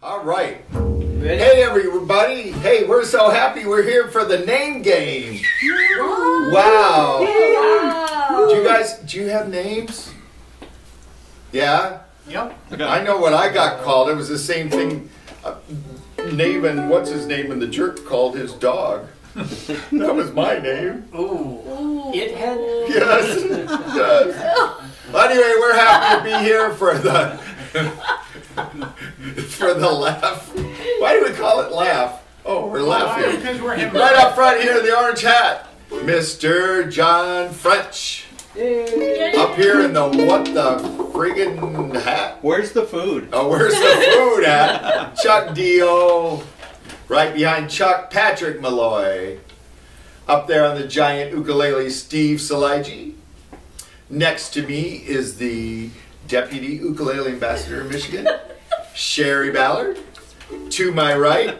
All right. Hey, everybody. Hey, we're so happy we're here for the name game. Wow. Do you have names? Yeah? Yep. I know what I got called. It was the same thing Navin, what's his name in the jerk, called his dog. That was my name. Ooh. It had. Yes. Yes. Well, anyway, we're happy to be here for the laugh. Why do we call it laugh? Oh, we're laughing. Because we're having Right up front here in the orange hat, Mr. John French. Up here in the what the friggin' hat? Where's the food? Oh, where's the food at? Chuck Dio. Right behind Chuck, Patrick Malloy. Up there on the giant ukulele, Steve Saligi. Next to me is the Deputy Ukulele Ambassador of Michigan, Sherry Ballard. To my right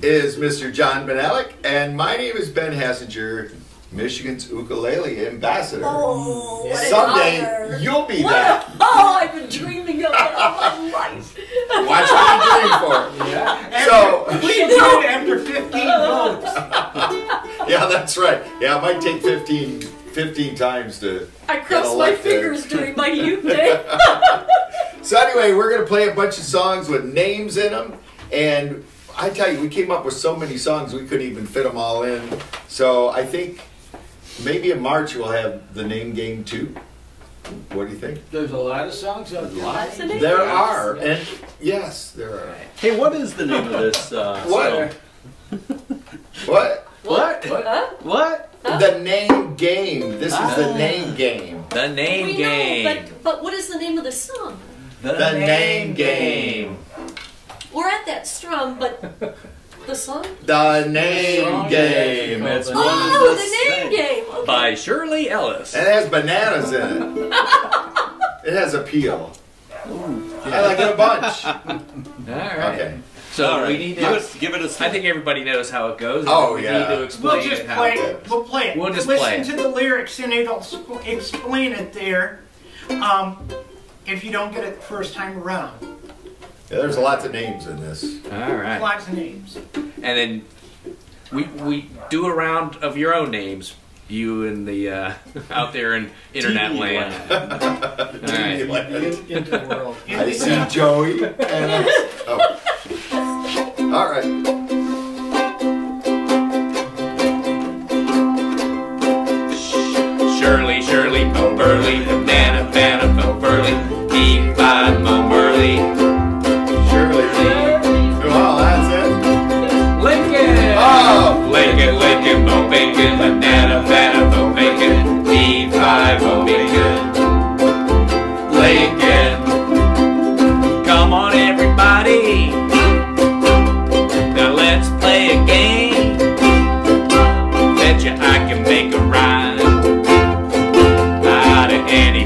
is Mr. John Benalik, and my name is Ben Hassinger, Michigan's Ukulele Ambassador. Oh, what an Someday honor. you'll be What that. Oh, I've been dreaming of it all my life. Watch what you dream for. Yeah. So, We can do it after 15 votes. yeah, that's right. Yeah, it might take 15 times to I get crossed my elected. fingers during my youth day. So anyway, we're going to play a bunch of songs with names in them. And I tell you, we came up with so many songs we couldn't even fit them all in. So I think maybe in March we'll have the name game too. What do you think? There's a lot of songs out there. Lots of names. There are. And yes, there are. Hey, what is the name of this What? song? What? What? Huh? What? The name game. This is the name game. The name We game. know, but what is the name of the song? The name game. We're at that Strum, but the song? The name game. It's one Oh, of the name game. Okay. by Shirley Ellis. And it has bananas in it. It has a peel. I like it a bunch. All right. Okay. So All right. we need to. give it a I think everybody knows how it goes. Oh, we yeah. need to explain We'll just it how play it it. goes. We'll play it. We'll just Listen play it. to the lyrics and it'll explain it there. If you don't get it the first time around. Yeah, there's lots of names in this. All right. Lots of names. And then we do a round of your own names. You and the out there in internet TV land. All right. Into the world. I see Joey. And all right. Shirley, Shirley, Mo Burley, banana, banana, Mo Burley, E5, Mo Burley, Shirley. Well, that's it. Lincoln! Oh! Lincoln, Lincoln, Mo Bacon, banana, banana, Mo Bacon, E5, Mo Bacon, Lincoln. Come on, everybody. Now let's play a game. Bet you I can make a rhyme out of any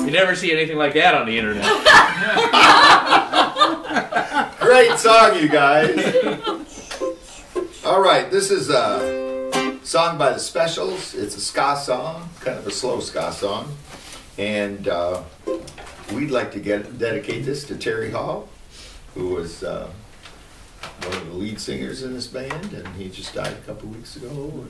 You never see anything like that on the internet. Great song, you guys. All right, this is a song by the Specials. It's a ska song, kind of a slow ska song. And we'd like to dedicate this to Terry Hall, who was one of the lead singers in this band, and he just died a couple weeks ago.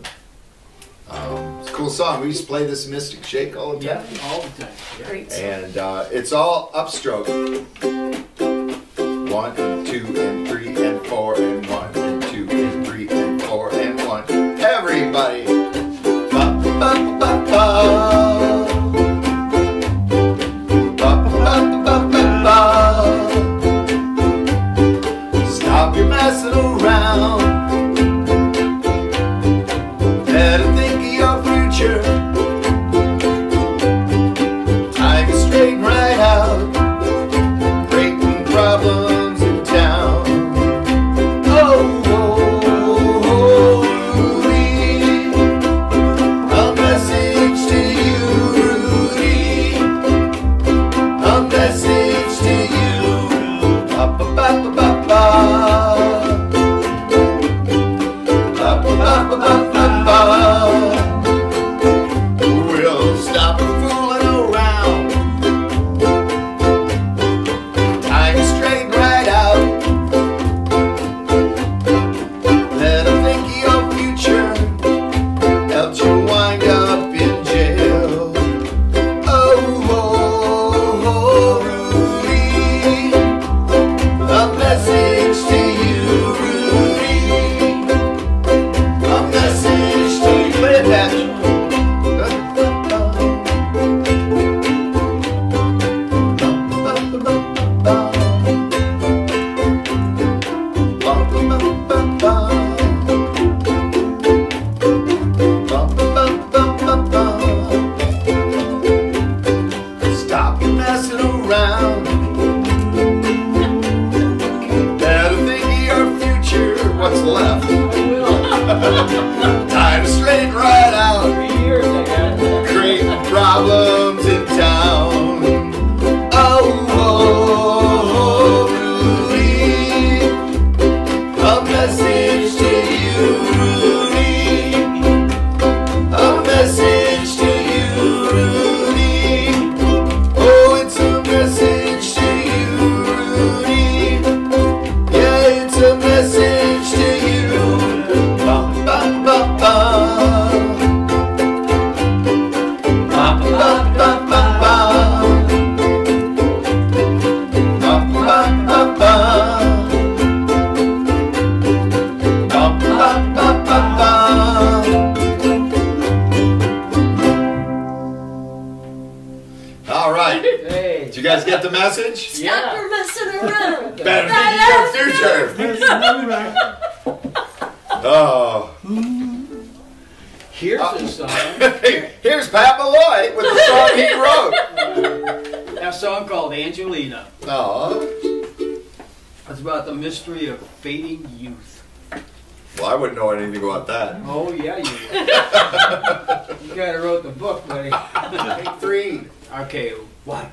It's a cool song. We used to play this Mystic Shake all the time. Yeah, all the time. Yeah. Great. And it's all upstroke. 1 and 2 and 3 and 4 and 1 and 2 and 3 and 4 and 1. Everybody. Ba, ba, ba, ba. Ba, ba, ba, ba, ba. Stop your messing around. Better think of your future. Time is straight right out. Breaking problems in town. Oh, Rudy. A message to you, Rudy. A message to you. Ba, ba, ba, ba, ba, ba. Ba, ba, ba, ba, ba, ba. We'll stop fooling around. Time straight right out. Let them think of your future. Else you'll wind up in jail. Oh, Rudy. A message to you, Rudy. A message to you. Play it, Patrick. Stop your messing around. Better think of your future. What's left? Time straight right out. 3 years I got that. Creating problems in town. Oh, Rudy. A message to you, Rudy. A message to you, Rudy. Oh, it's a message to you, Rudy. Yeah, it's a message to you. Ba, ba, ba, ba. Ba, ba, ba, ba, ba. Ba, ba, ba, ba. Ba, ba, ba, ba, ba. All right. Hey. Did you guys get the message? Stop your messing around. Better think of your future. Oh. Here's a song. Here's Pat Malloy with the song he wrote. That song called Angelina. Oh. It's about the mystery of fading youth. Well, I wouldn't know anything about that. Oh yeah, you would. You guy who wrote the book, buddy. Take 3. Okay, 1.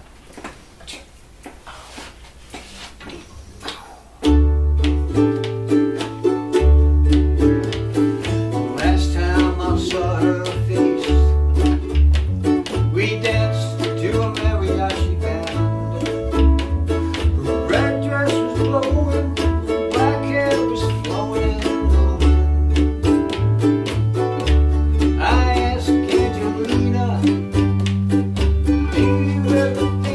Last time I saw her face, we danced to a mariachi band. Her red dress was blowing, black hair was flowing in the wind. I asked Angelina, do you ever think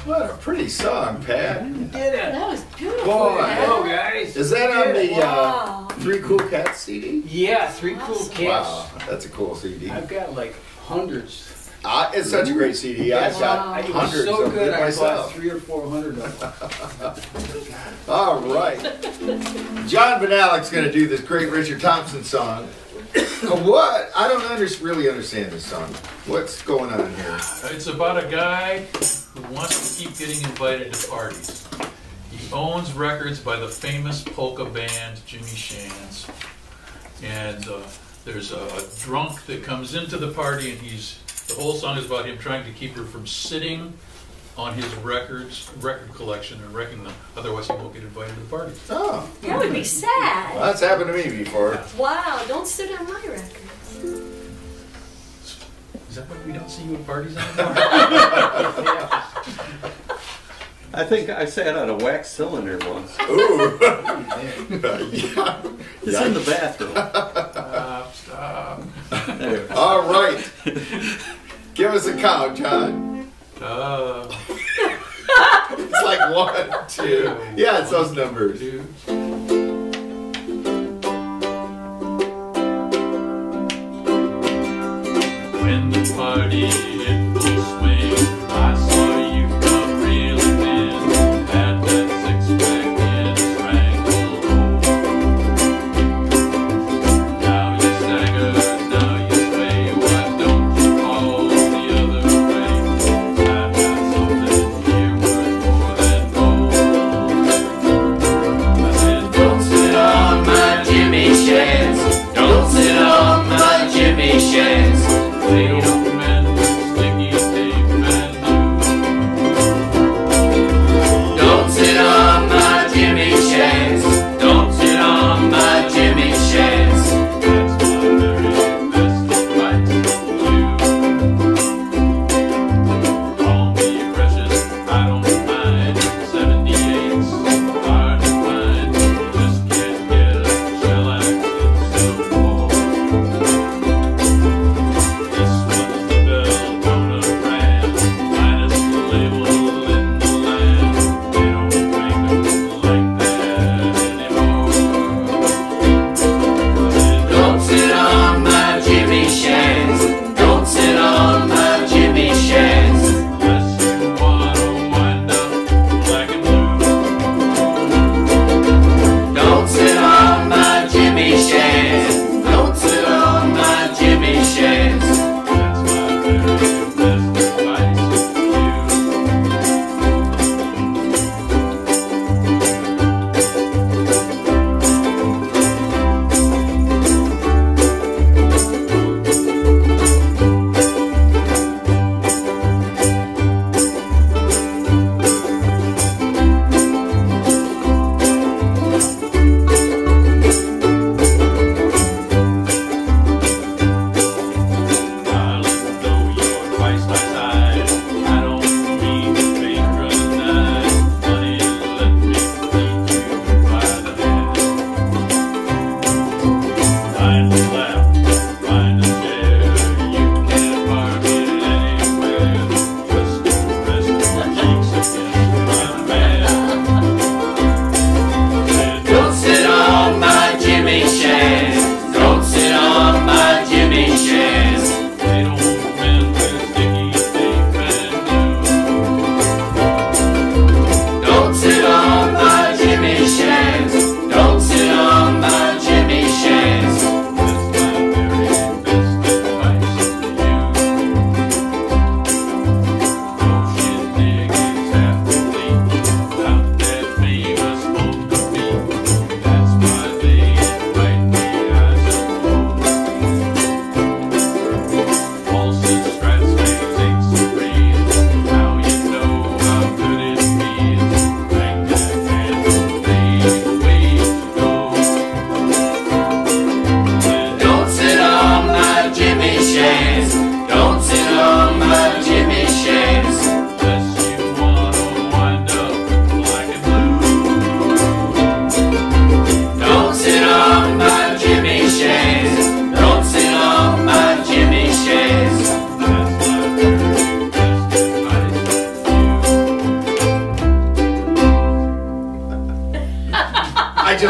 What a pretty song, Pat. Did it. That was beautiful. Boy. Hello, Pat. guys. Is that on the Wow. Three Cool Cats CD? Yeah, 3 cool Awesome. kids. Wow, that's a cool CD. I've got like hundreds. It's such a great CD. I've got It was hundreds so of good, it I bought myself. 300 or 400 of them. All right. John Van Alec's going to do this great Richard Thompson song. What? I don't really understand this song. What's going on here? It's about a guy who wants to keep getting invited to parties. He owns records by the famous polka band Jimmy Shands. And there's a drunk that comes into the party, and the whole song is about him trying to keep her from sitting on his record collection and wrecking them. Otherwise, he won't get invited to the party. Oh, That would be sad. well, that's happened to me before. Wow, don't sit on my records. Is that why we don't see you at parties anymore? I think I sat on a wax cylinder once. Ooh. Yeah. It's in the bathroom. Stop. Anyway. All right. Give us a count, John. It's like 1, 2. Yeah, it's those numbers. 2. When the party in full swing, I saw you come reeling in. Had that six-pack in a stranglehold. Now you stagger, now you sway. Why don't you fall the other way? I've got something here worth more than gold. I said, don't sit on my Jimmy Shands. Don't sit on my Jimmy Shands. They don't mend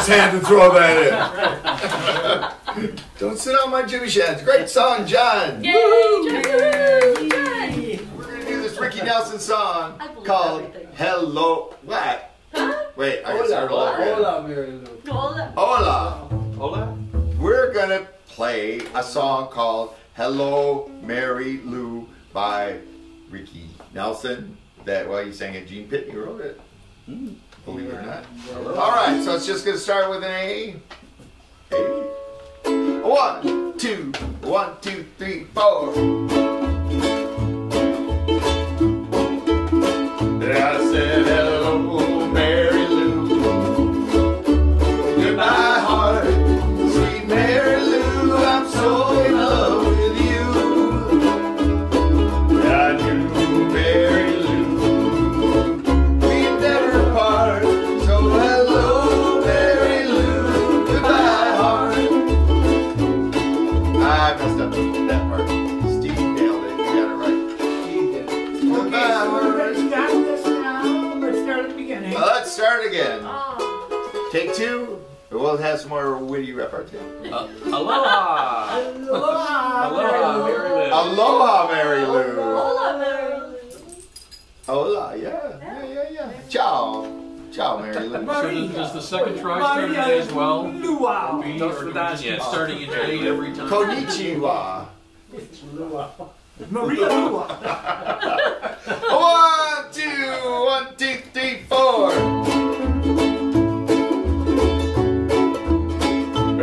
just had to throw that in. Don't sit on my Jimmy Shans. Great song, John. Yay, Justin! Yay! We're going to do this Ricky Nelson song I believe called everything. Hello. What? Huh? Wait, I gotta start all over again. Hola, Mary Lou. Hola. Hola. Hola. We're going to play a song called Hello, Mary Lou by Ricky Nelson. Well, he sang it. Gene Pitney wrote it. Believe it or not. All right, so it's just going to start with an A. A. 1, 2, 1, 2, 3, 4. I said hello, Mary Lou. Goodbye, heart, sweet Mary Lou. I'm so in love with you. I knew Mary Lou. We never part. So hello, Mary Lou. Goodbye, heart. I messed up that part. Steve nailed it. You got it right. Goodbye, heart. Let's start this now. Let's start at the beginning. Let's start again. Oh. Take 2. We'll have some more witty repartee. Aloha! Aloha. Aloha, Mary Lou. Aloha, Mary Lou. Hola, Mary. Hola, yeah. Ciao. Ciao, Mary Lou. So does the second try start in A as well? Luau. B, or do we just keep starting in A every time? Konnichiwa. Maria Lua. 1, 2, 1, 2, 3, 4.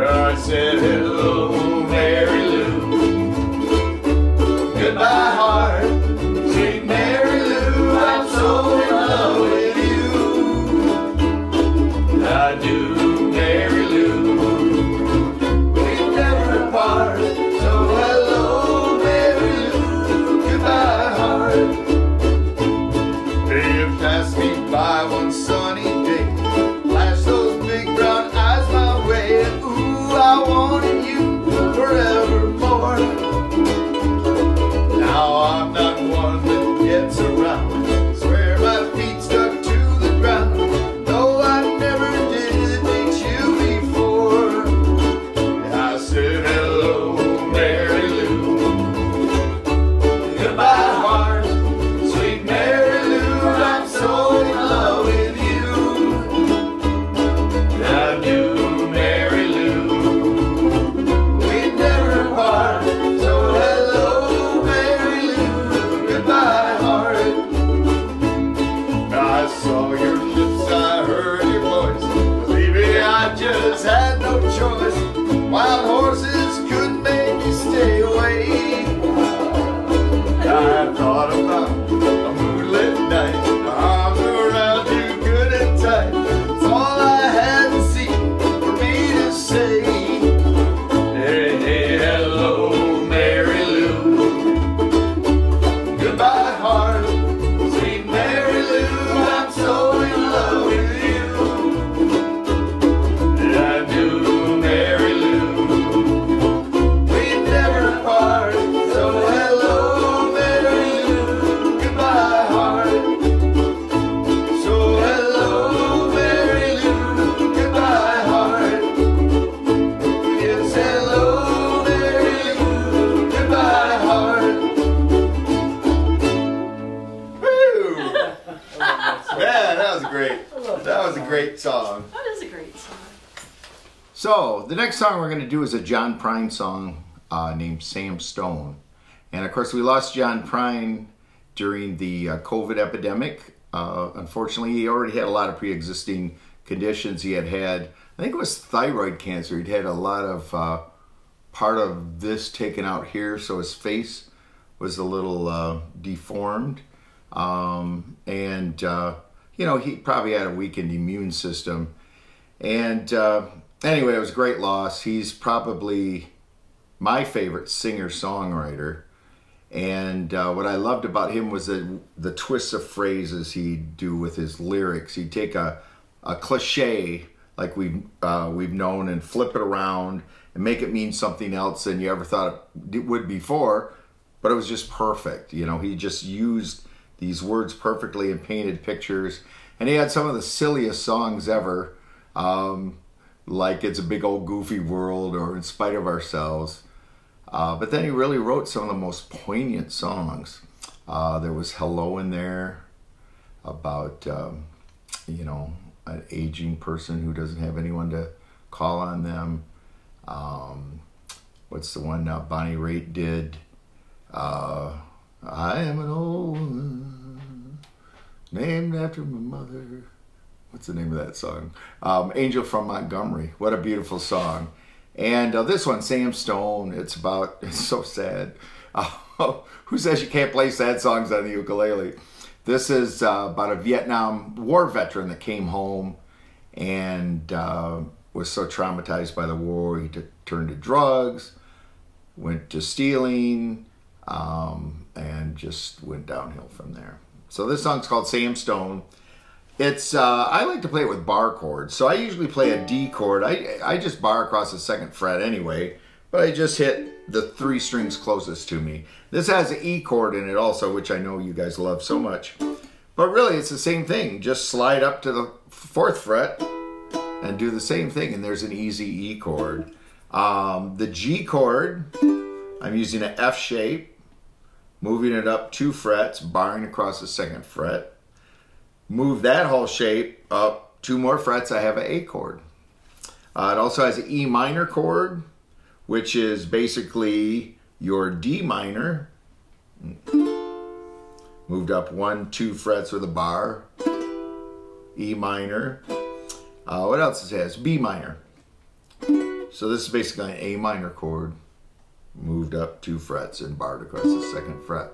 I said hello, Mary Lou. Goodbye, heart, sweet Mary Lou. I'm so in love with you. I do, Mary Lou. We never part. So hello, Mary Lou. Goodbye, heart. You passed me by one sunny day. Flash those big brown eyes my way. Ooh, I wanted you forevermore. Now I'm not one that gets around. Swear my feet stuck to the ground. Though I never did meet you before. I said hello, Mary Lou. Goodbye, heart, sweet Mary Lou. I'm so in love with you. I do, Mary Lou. We never part. So hello, Mary Lou. Goodbye, heart. I saw your lips, I heard your voice. Believe me, I just had no choice. Wild horses couldn't make me stay away. I thought about a moonlit night, my arms around you good and tight. It's all I had to see for me to say. Hey, hey, hello, Mary Lou. Goodbye, heart, sweet Mary Lou. I'm so in love with you. I do, Mary Lou. We never part. So hello, Mary Lou. Goodbye, heart. So hello, Mary Lou. Goodbye, heart. Yes, hello, Mary Lou. Goodbye, heart. Woo! Man, that was great. That was a great song. That is a great song. So, the next song we're going to do is a John Prine song named Sam Stone. And of course, we lost John Prine during the COVID epidemic. Unfortunately, he already had a lot of pre-existing conditions. He had, I think it was thyroid cancer. He'd had a lot of part of this taken out here, so his face was a little deformed. You know, he probably had a weakened immune system. And anyway, it was a great loss. He's probably my favorite singer-songwriter. And what I loved about him was the twists of phrases he'd do with his lyrics. He'd take a cliche like we've known and flip it around and make it mean something else than you ever thought it would before. But it was just perfect. You know, he just used these words perfectly and painted pictures. And he had some of the silliest songs ever. like It's a Big Old Goofy World or In Spite of Ourselves. But then he really wrote some of the most poignant songs. There was Hello in there about, you know, an aging person who doesn't have anyone to call on them. What's the one now Bonnie Raitt did? I am an old woman named after my mother. What's the name of that song? Angel from Montgomery. What a beautiful song. And this one, Sam Stone, it's so sad. Who says you can't play sad songs on the ukulele? This is about a Vietnam War veteran that came home and was so traumatized by the war, he turned to drugs, went to stealing, and just went downhill from there. So this song's called Sam Stone. It's I like to play it with bar chords. So I usually play a D chord. I just bar across the 2nd fret anyway, but I just hit the 3 strings closest to me. This has an E chord in it also, which I know you guys love so much. But really it's the same thing. Just slide up to the 4th fret and do the same thing, and there's an easy E chord. The G chord, I'm using an F shape, moving it up 2 frets, barring across the 2nd fret. Move that whole shape up 2 more frets, I have an A chord. It also has an E minor chord, which is basically your D minor. Moved up 1, 2 frets with a bar. E minor. What else does it has? B minor. So this is basically an A minor chord. Moved up 2 frets and barred across the 2nd fret.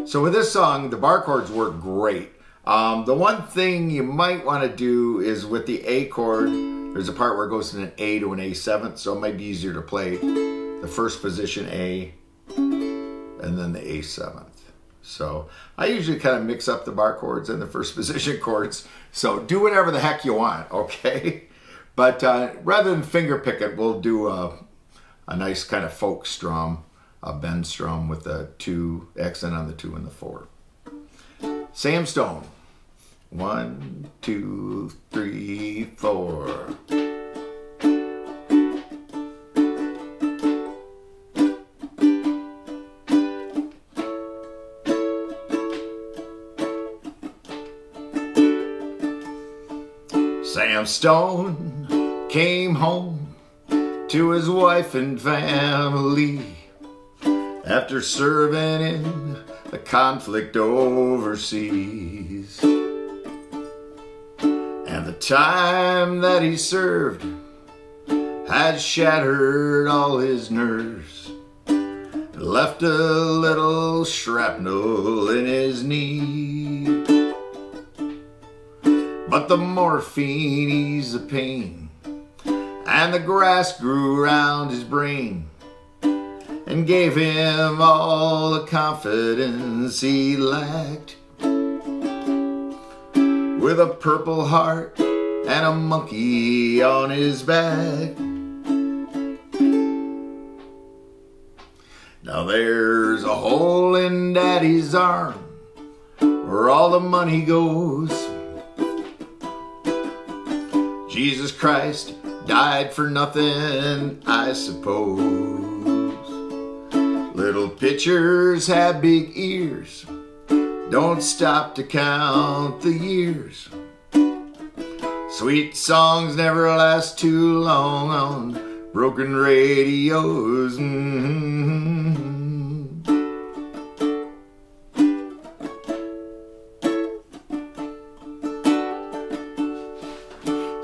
So with this song, the bar chords work great. The one thing you might want to do is with the A chord, there's a part where it goes from an A to an A7th, so it might be easier to play the first position A and then the A7th. So I usually kind of mix up the bar chords and the first position chords. So do whatever the heck you want, okay? But rather than finger pick it, we'll do a nice kind of folk strum, a bend strum with a 2 accent on the 2 and the 4. Sam Stone. 1, 2, 3, 4. Sam Stone came home to his wife and family after serving in the conflict overseas. And the time that he served had shattered all his nerves and left a little shrapnel in his knee. But the morphine eased the pain, and the grass grew around his brain and gave him all the confidence he lacked. With a purple heart and a monkey on his back. Now there's a hole in Daddy's arm where all the money goes. Jesus Christ died for nothing, I suppose. Little pitchers have big ears, don't stop to count the years. Sweet songs never last too long on broken radios.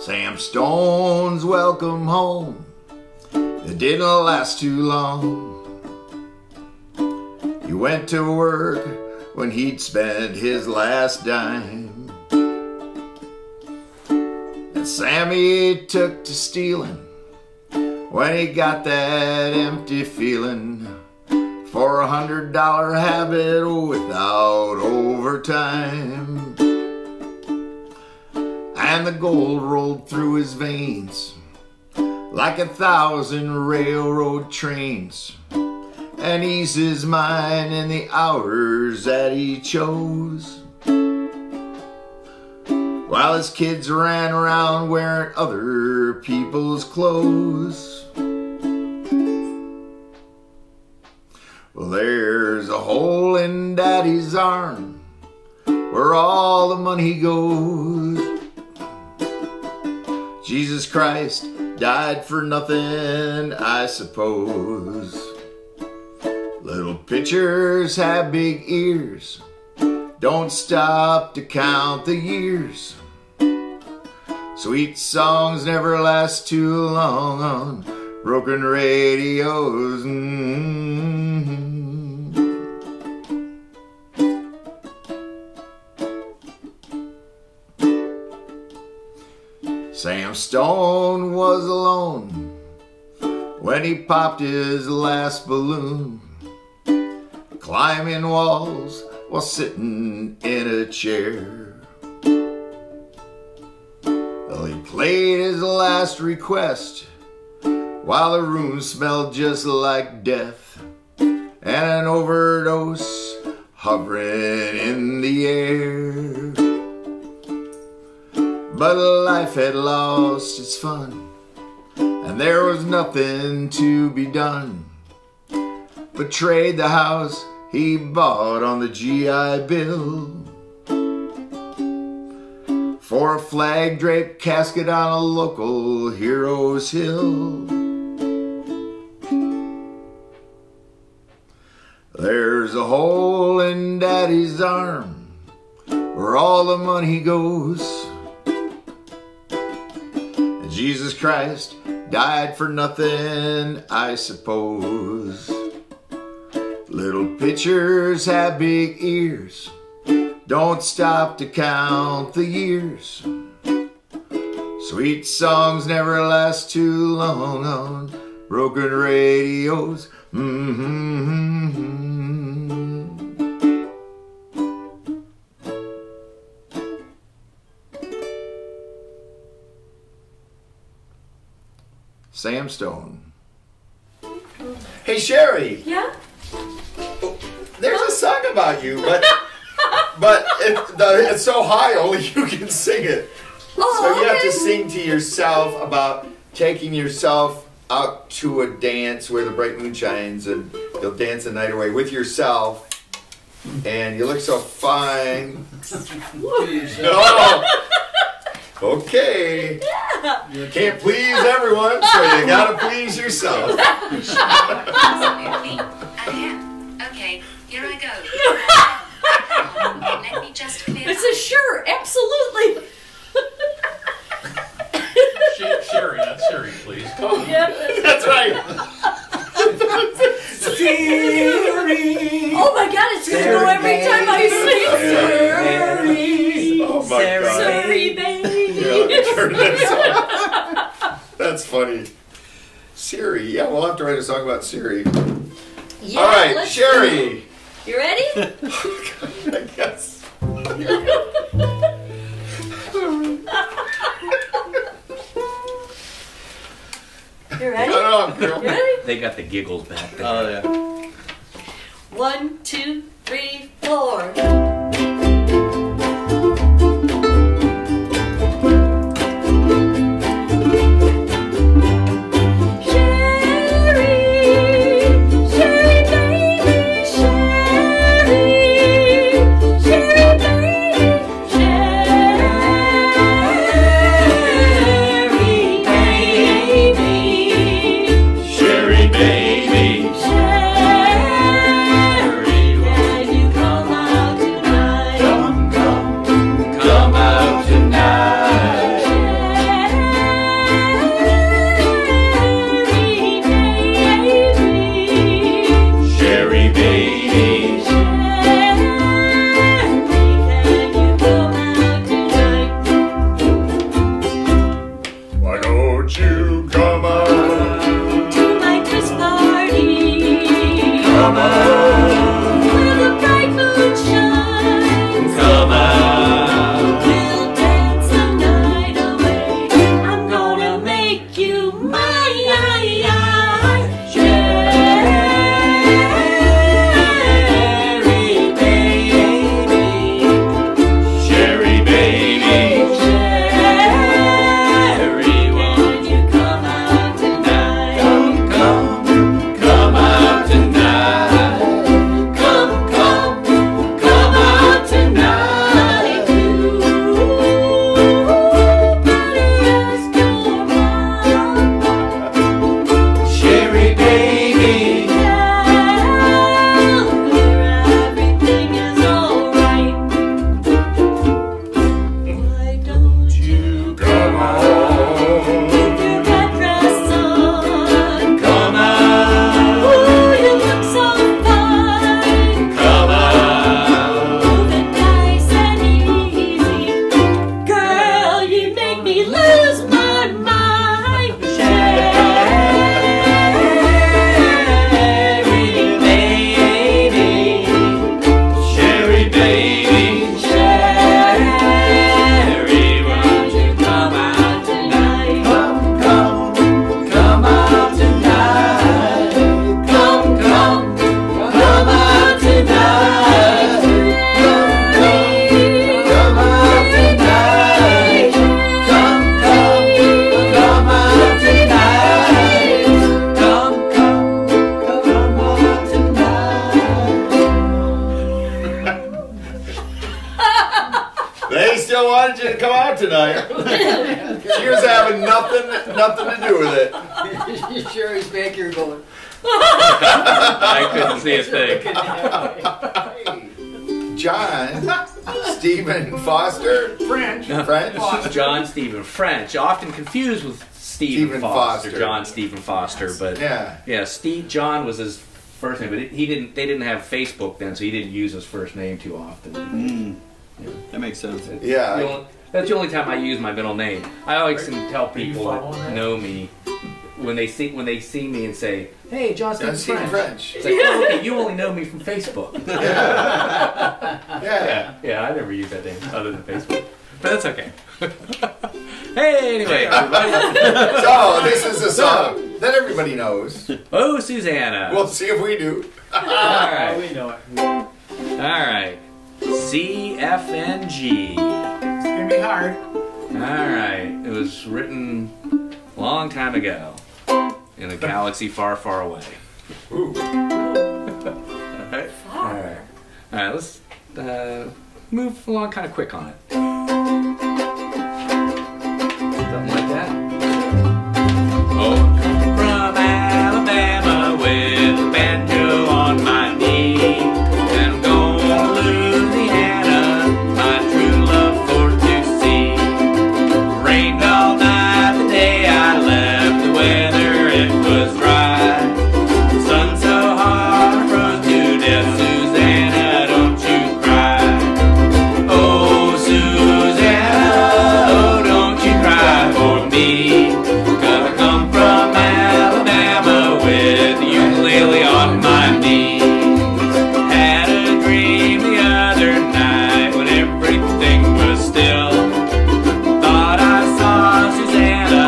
Sam Stone's welcome home, it didn't last too long. He went to work when he'd spent his last dime. And Sammy took to stealing when he got that empty feeling for $100 habit without overtime. And the gold rolled through his veins like 1,000 railroad trains, and eased his mind in the hours that he chose. Well, while his kids ran around wearing other people's clothes. Well, there's a hole in Daddy's arm where all the money goes. Jesus Christ died for nothing, I suppose. Little pitchers have big ears, don't stop to count the years. Sweet songs never last too long on broken radios. Sam Stone was alone when he popped his last balloon, climbing walls while sitting in a chair. Well, he played his last request while the room smelled just like death and an overdose hovering in the air. But life had lost its fun, and there was nothing to be done but trade the house he bought on the GI Bill for a flag-draped casket on a local hero's hill. There's a hole in Daddy's arm where all the money goes. Jesus Christ died for nothing, I suppose. Little pitchers have big ears, don't stop to count the years. Sweet songs never last too long on broken radios. Sam Stone. Hey Sherry, Yeah? there's a song about you, but it's so high only you can sing it. Oh, So you have to okay. sing to yourself about taking yourself out to a dance where the bright moon shines, and you'll dance the night away with yourself, and you look so fine. No. Okay. You can't please everyone, so you gotta please yourself. Absolutely. I am. Okay, here I go. Let me just clear It's a sure, absolutely. Sherry, not Siri, please. Yeah. That's right. Oh my God, it's gonna go every time I sing. Siri. Oh my God. Siri, baby. Yeah, sure that's, that's funny. Siri, yeah, we'll have to write a song about Siri. Yeah, All right, let's Sherry. do it. You ready? I guess. You ready? Cut it off, girl. You ready? They got the giggles back there. Oh, yeah. 1, 2, 3, 4. Sherry, baby. Sherry, still wanted you to come out tonight. She was having nothing to do with it. You sure he's back here going? I couldn't see a thing. John Stephen Foster. French. French. John Stephen French, often confused with Stephen Foster. John Stephen Foster, but Yeah. John was his first name, but he didn't. They didn't have Facebook then, so he didn't use his first name too often. That makes sense. Yeah. That's the only time I use my middle name. I always can tell people following that that? know me when they see me and say, "Hey, John Stephen French." French. It's like, oh, okay, you only know me from Facebook. Yeah. Yeah, I never use that name other than Facebook, but that's okay. Hey, anyway, everybody. So this is a song that everybody knows. Oh, Susanna. We'll see if we do. All right. We know it. All right. CFNG. It's gonna be hard. All right. It was written a long time ago in a galaxy far, far away. Ooh. All right. All right. All right. Let's move along kind of quick on it. Something like that. Oh, from Alabama with a banjo on my knee. And I'm going to Louisiana, my true love for to see. Rained all night the day I left, the weather it was dry. The sun so hard I froze to death, Susanna, don't you cry. Oh, Susanna, oh, don't you cry for me. 'Cause I come from Alabama with the ukulele on my knee. Had a dream the other night when everything was still. Thought I saw Susanna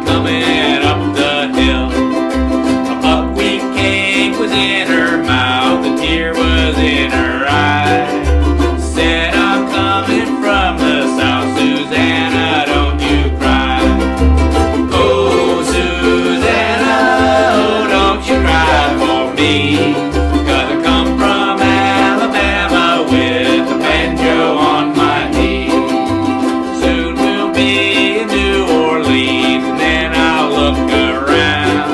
coming up the hill. A buckwheat cake was in her mouth, a tear was in her eye. Said, I'm coming from the south, Susanna, don't you cry. Oh, Susanna, oh, don't you cry for me. 'Cause I come from Alabama with a banjo on my knee. Soon we'll be in New Orleans and then I'll look around.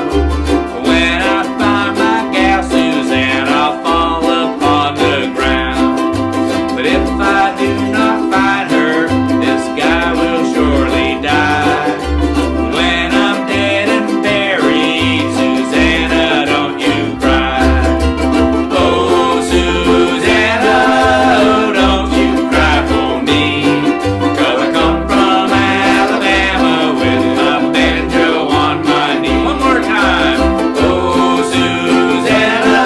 When I find my gal Susanna, I'll fall upon the ground. But if I do not find her, this guy will surely die. When I'm dead and buried, Susanna, don't you cry. Oh, Susanna, oh, don't you cry for me. 'Cause I come from Alabama with a banjo on my knee. One more time. Oh, Susanna,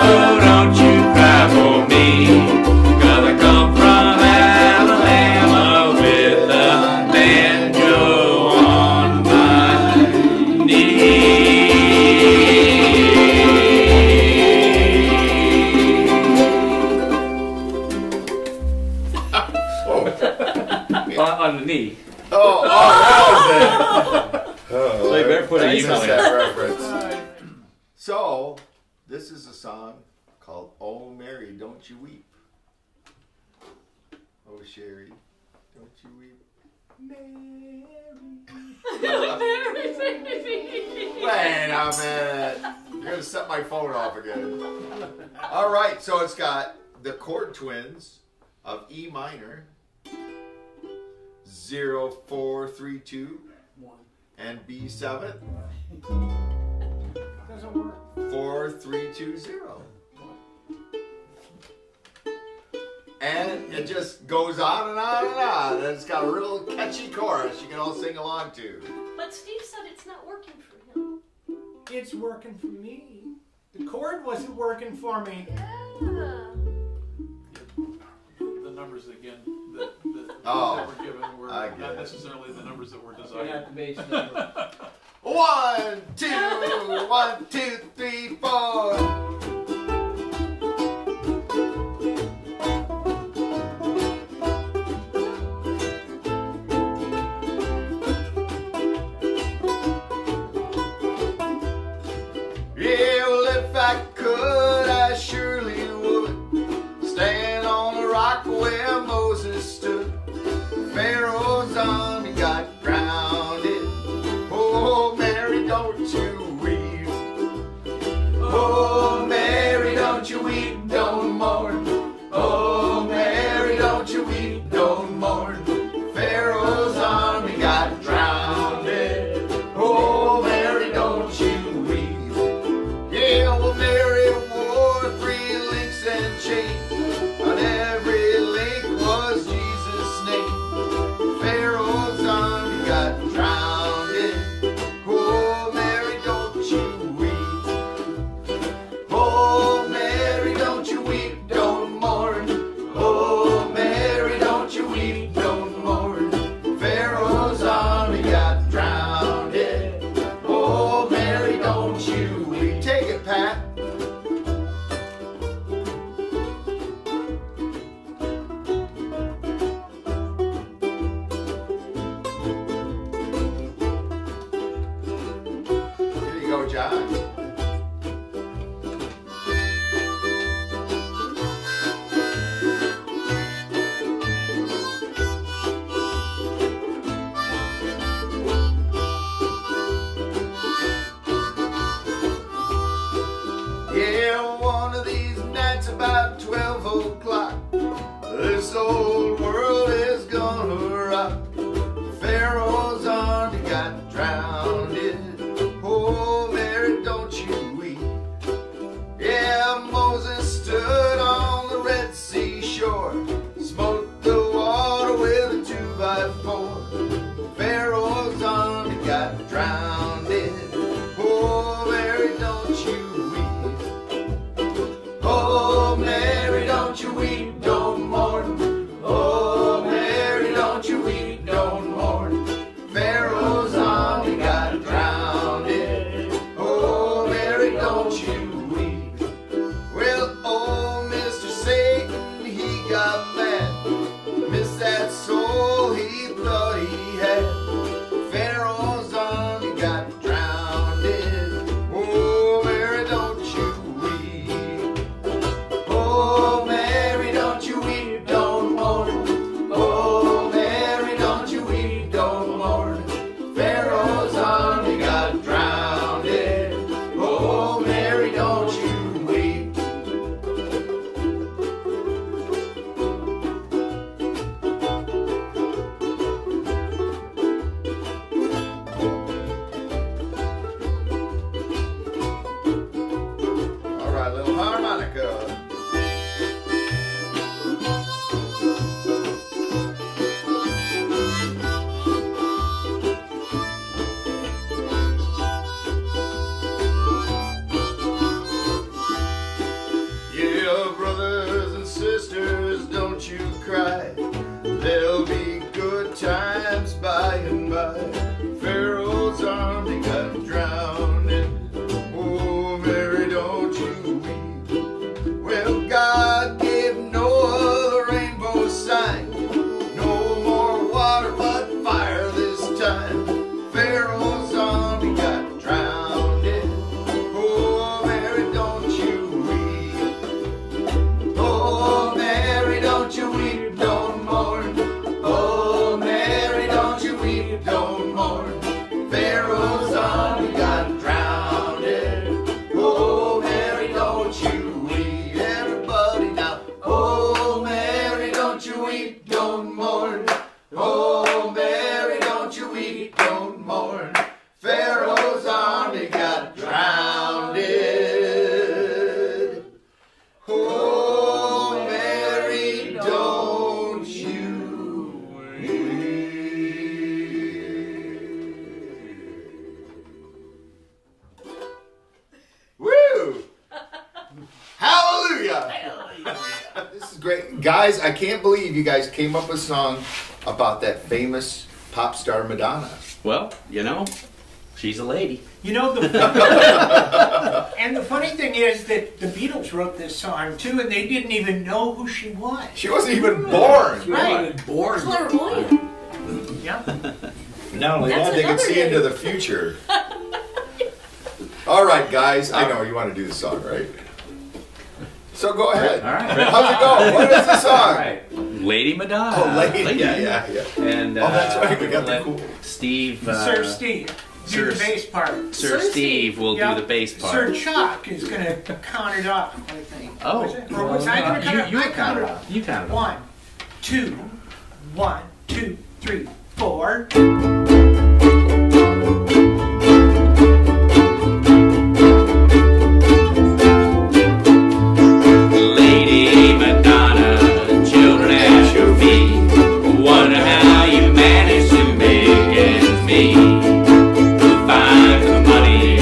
oh, don't you cry for me. 'Cause I come from Alabama with a banjo on my knee. On the knee. Oh, that was it. Oh, So you better put an I email missed in. that reference. So, this is a song called "Oh Mary, Don't You Weep." Oh Sherry, don't you weep. Mary. Wait a minute. You're gonna set my phone off again. All right, so it's got the chord twins of E minor, 0, 4, 3, 2, and B7, Doesn't work. 4, 3, 2, 0. And it just goes on and on and on. And it's got a real catchy chorus you can all sing along to. But Steve said it's not working for him. It's working for me. The chord wasn't working for me. Yeah. The numbers again that Oh, were given were I get not it. necessarily the numbers that were Not desired. the bass number. 1, 2, 1, 2, 3, 4. Yeah, well, if I could, I surely would stand on a rock where Moses stood. got mad, missed that soul he thought he had. Pharaoh's army got drowned in. Oh, Mary, don't you weep. Oh, Mary, don't you weep, don't mourn. Oh, Mary, don't you weep, don't mourn. Pharaoh's army got drowned in. Oh, Mary, don't you weep. All right, little harmonica. Yeah, brothers and sisters, don't you cry. There'll be good times by and by. Pharaoh's army got drowned in. Oh, Mary, don't you weep. Well, God gave Noah the rainbow sign. No more water but fire this time. Pharaoh's army got drowned in. Oh, Mary, don't you weep. Oh, Mary, don't you weep, don't mourn. Oh, Mary, don't you weep, don't mourn. Pharaoh's army got drowned in. Oh, Mary, don't you weep. Everybody now. Oh, Mary, don't you weep, don't mourn. Oh, Mary, don't you weep, don't mourn. Pharaoh's army got drowned in. Oh, Mary, don't you weep. Woo! Hallelujah! This is great. Guys, I can't believe you guys came up with a song about that famous pop star Madonna. Well, you know, she's a lady. You know, and the funny thing is that the Beatles wrote this song too, and they didn't even know who she was. She wasn't even born. Right. Clairvoyant. Yeah. Not only That's that, they could another see name. into the future. All right, guys. I know you want to do the song, right? So go ahead. All right. How's it go? What is the song? All right. Lady Madonna. Oh, lady. Yeah. And, Oh, that's right, we got the let cool- Steve. Sir Steve, do Sir the bass part. Sir Steve will Yeah. do the bass part. Sir Chuck is going to count it up, I think. Oh. Was it? Or was I going to count it? You I count counted it up. You count it up. 1, 2, 1, 2, 3, 4. Lady Madonna, children at your feet. Wonder how you manage to make ends meet. Who finds the money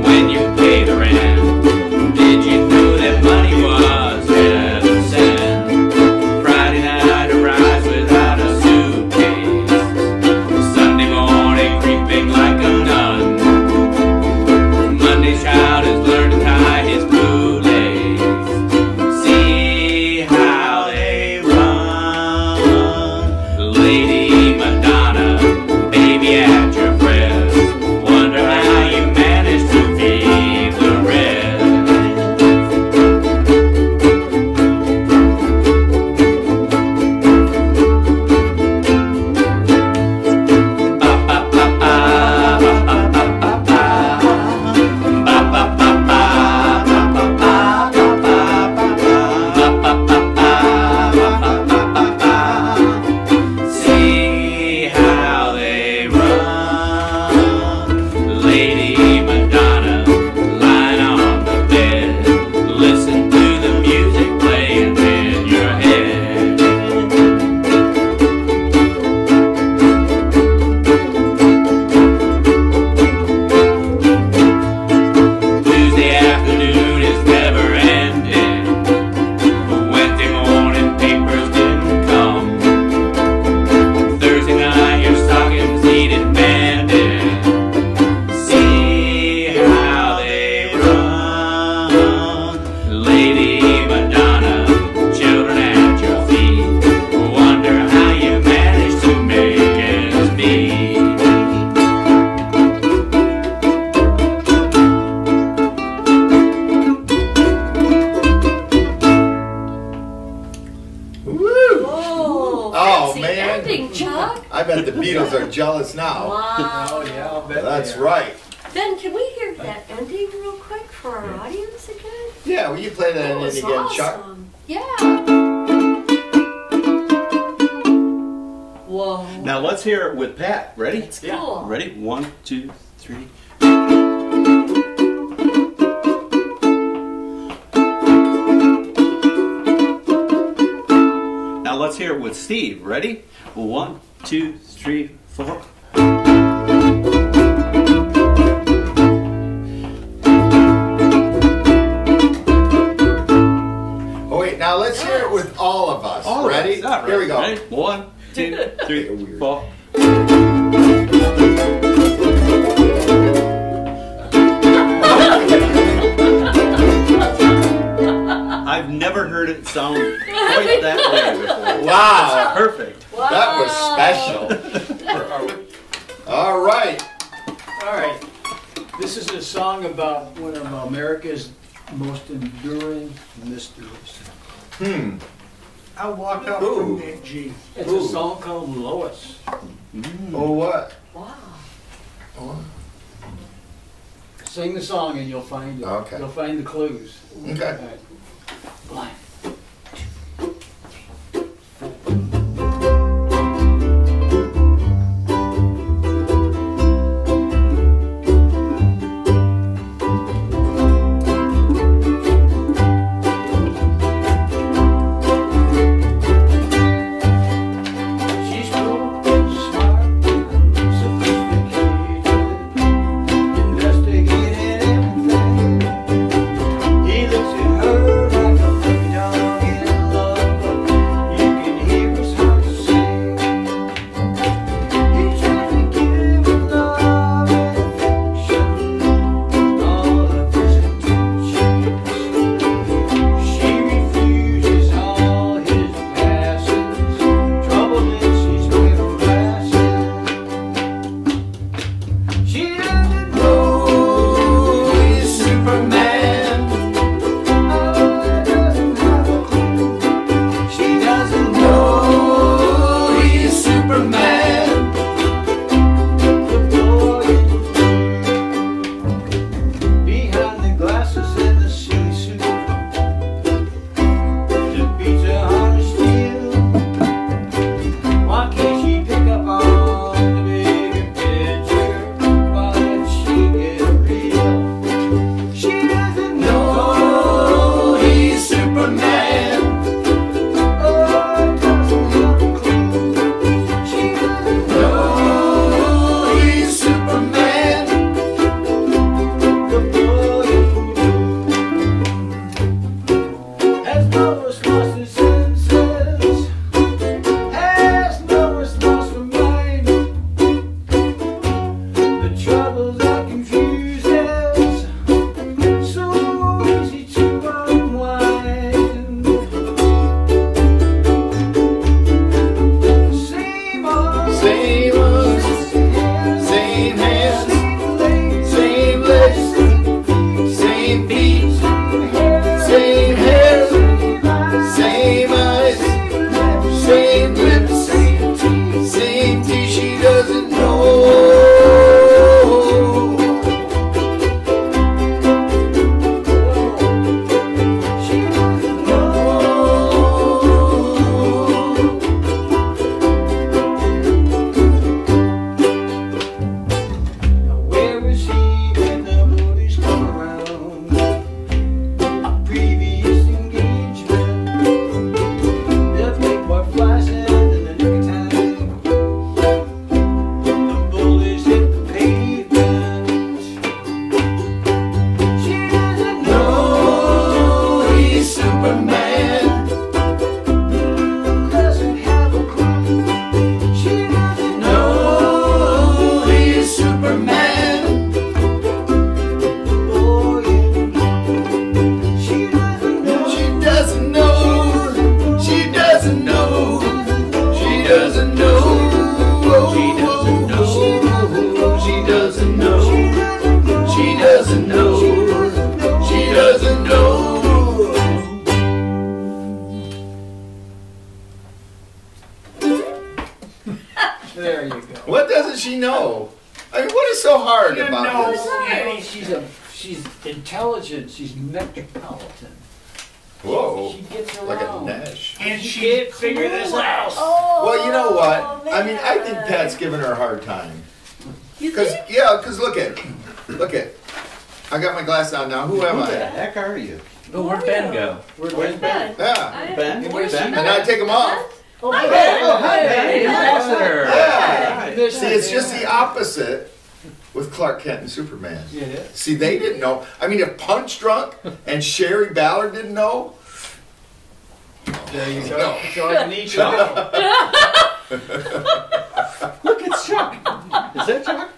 when you pay the rent? Did you know that money was heaven sent? Friday night arrives without a suitcase. Sunday morning Woo! Oh, Oh, fancy man. ending, Chuck. I bet the Beatles are jealous now. Wow. Oh, yeah, I'll bet That's they are. right. Ben, can we hear that ending real quick for our audience again? Yeah, will you play that That in was again, Chuck? awesome. Yeah. Whoa. Now let's hear it with Pat. Ready? That's cool. Ready? 1, 2, 3. Now let's hear it with Steve. Ready? 1, 2, 3, 4. Oh wait, now let's hear it with all of us. All right. Ready? All right. Here we go. Ready? 1, 2, 3, 4. I've never heard it sound quite that way before. Wow, Perfect. Wow. that was special. All right. All right. This is a song about one of America's most enduring mysteries. I walk up Ooh. from that G. It's Ooh. a song called Lois. Oh, what? Wow. Sing the song and you'll find it. Okay. You'll find the clues. Okay. All right. One. She's cool, smart, sophisticated, investigating everything. He looks at her There you go. What doesn't she know? I mean, what is so hard You about know, this? yeah, She's intelligent. She's metropolitan. Whoa, She gets like a around. Nash. and She she can't figure this out. Oh, Well, you know what? I mean, I think man. Pat's giving her a hard time. You Cause think? yeah, cause look at, I got my glass on now. Who am Who the I? heck are you? Oh, where'd Ben go? Where's Ben? Yeah, Ben? Where's Ben? and I take them off. Oh, Hi, hey, Ben. oh, hi, Hey, Ben. Ambassador. Yeah. See, it's just the opposite with Clark Kent and Superman. Yeah. See, they didn't know. I mean, if Punch Drunk and Sherry Ballard didn't know, There you go. No. So I need to know. Look, it's Chuck. Is that Chuck?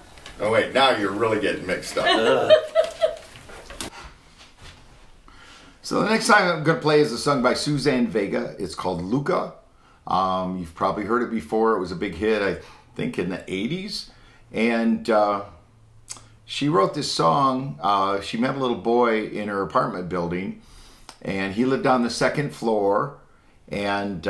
oh wait, now you're really getting mixed up. So the next song I'm going to play is a song by Suzanne Vega. It's called Luca. You've probably heard it before. It was a big hit, I think, in the 80s. And she wrote this song. She met a little boy in her apartment building, and he lived on the second floor. And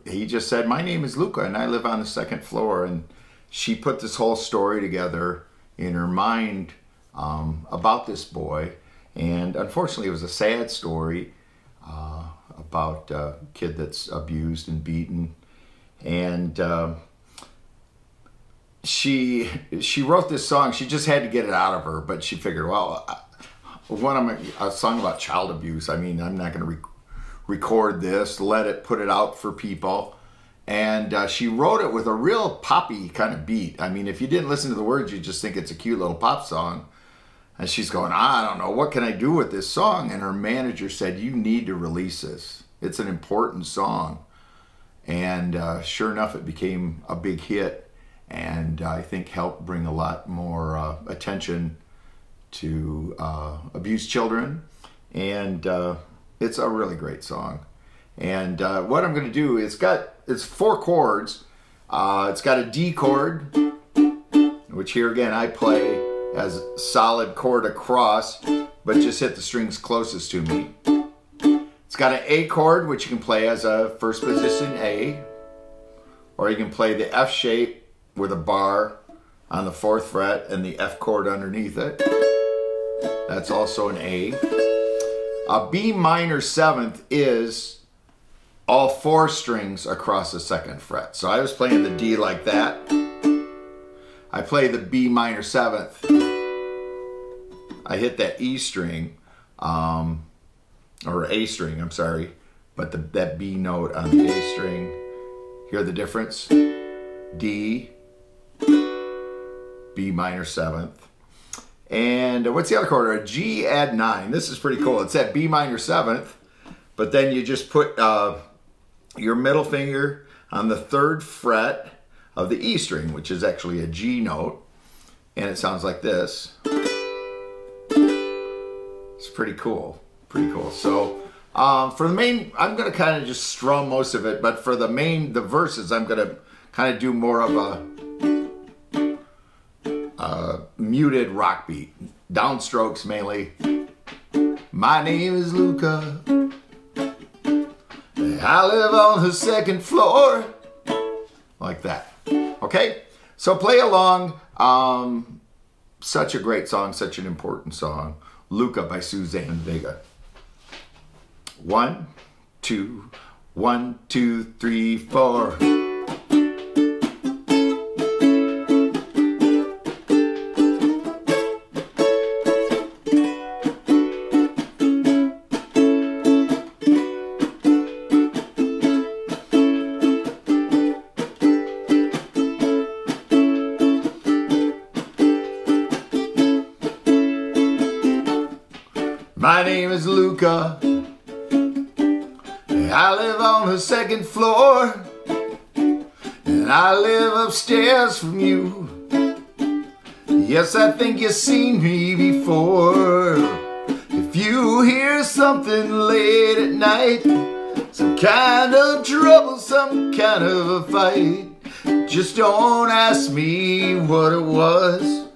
he just said, "My name is Luca, and I live on the second floor." And she put this whole story together in her mind about this boy. And unfortunately, it was a sad story about a kid that's abused and beaten. And she wrote this song. She just had to get it out of her, but she figured, well, a song about child abuse. I mean, I'm not going to record this, put it out for people. And she wrote it with a real poppy kind of beat. I mean, if you didn't listen to the words, you'd just think it's a cute little pop song. And she's going, I don't know, what can I do with this song? And her manager said, you need to release this. It's an important song. And sure enough, it became a big hit. And I think helped bring a lot more attention to abused children. And it's a really great song. And what I'm going to do, it's 4 chords. It's got a D chord, which here again I play as a solid chord across, but just hit the strings closest to me. It's got an A chord, which you can play as a first position A, or you can play the F shape with a bar on the 4th fret and the F chord underneath it. That's also an A. A B minor 7th is all 4 strings across the 2nd fret. So I was playing the D like that. I play the B minor 7th. I hit that E string, or A string, I'm sorry, but that B note on the A string. Hear the difference? D, B minor 7th. And what's the other chord? A G add 9. This is pretty cool. It's that B minor 7th, but then you just put your middle finger on the 3rd fret of the E string, which is actually a G note, and it sounds like this. It's pretty cool, pretty cool. So for the main, I'm going to kind of just strum most of it, but for the verses, I'm going to kind of do more of a muted rock beat, downstrokes mainly. My name is Luca. I live on the 2nd floor. Like that. Okay? So play along. Such a great song, such an important song. Luca by Suzanne Vega. 1, 2, 1, 2, 3, 4. My name is Luca. I live on the 2nd floor, and I live upstairs from you. Yes, I think you've seen me before. If you hear something late at night, some kind of trouble, some kind of a fight, just don't ask me what it was.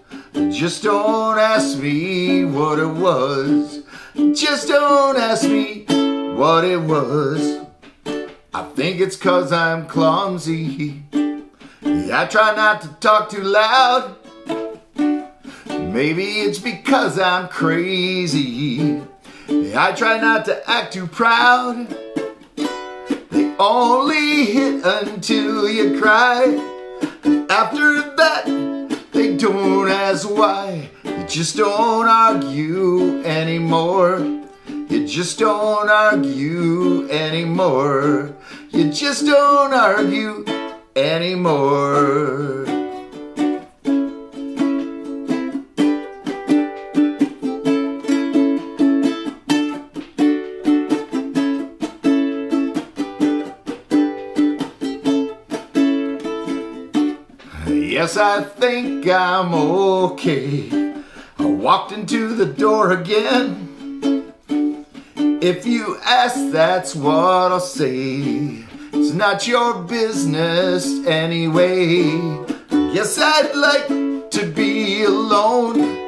Just don't ask me what it was. Just don't ask me what it was. I think it's 'cause I'm clumsy. I try not to talk too loud. Maybe it's because I'm crazy. I try not to act too proud. They only hit until you cry. After that, they don't ask why. You just don't argue anymore. You just don't argue anymore. You just don't argue anymore. Yes, I think I'm okay. I walked into the door again. If you ask, that's what I'll say. It's not your business anyway. Yes, I'd like to be alone.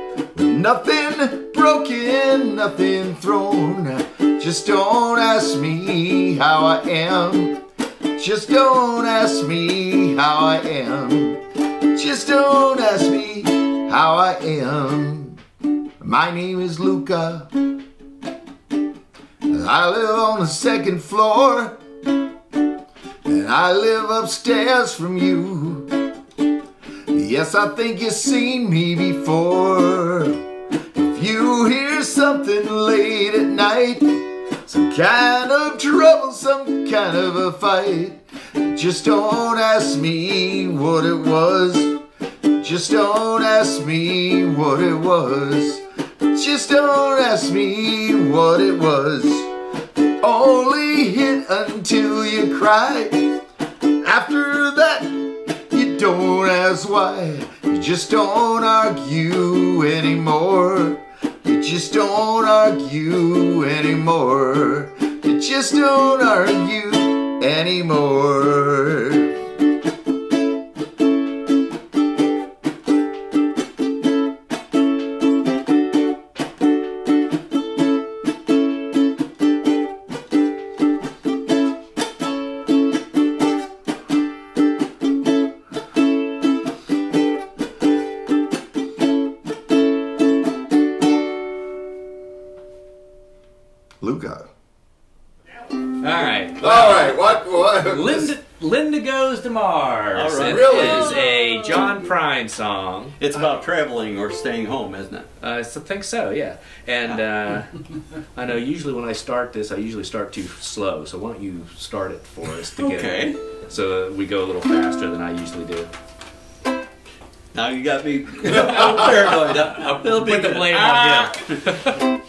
Nothing broken, nothing thrown. Just don't ask me how I am. Just don't ask me how I am. Just don't ask me how I am. My name is Luca. I live on the second floor, and I live upstairs from you. Yes, I think you've seen me before. If you hear something late at night, some kind of trouble, some kind of a fight, just don't ask me what it was. Just don't ask me what it was. Just don't ask me what it was. Only hit until you cry. After that, you don't ask why. You just don't argue anymore. You just don't argue anymore. You just don't argue anymore. Luca. All right, what? Linda Goes to Mars. All right. It Really? is a John Prine song. It's about traveling or staying home, isn't it? I think so, yeah. And I know usually when I start this, I usually start too slow. So why don't you start it for us to get Okay. it, so we go a little faster than I usually do. Now you got me paranoid. It'll be Put the good. blame on him.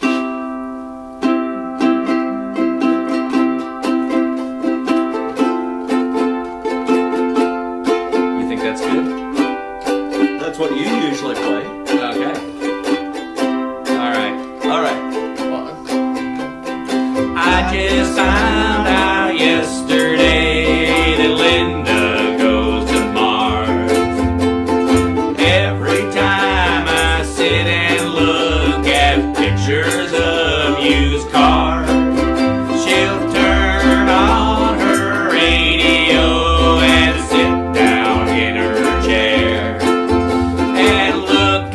You think that's good? That's what you usually play. Okay. All right. All right. I just found out yesterday that Linda goes to Mars. Every time I sit and look at pictures of used cars, she'll turn on her radio and sit down in her chair and look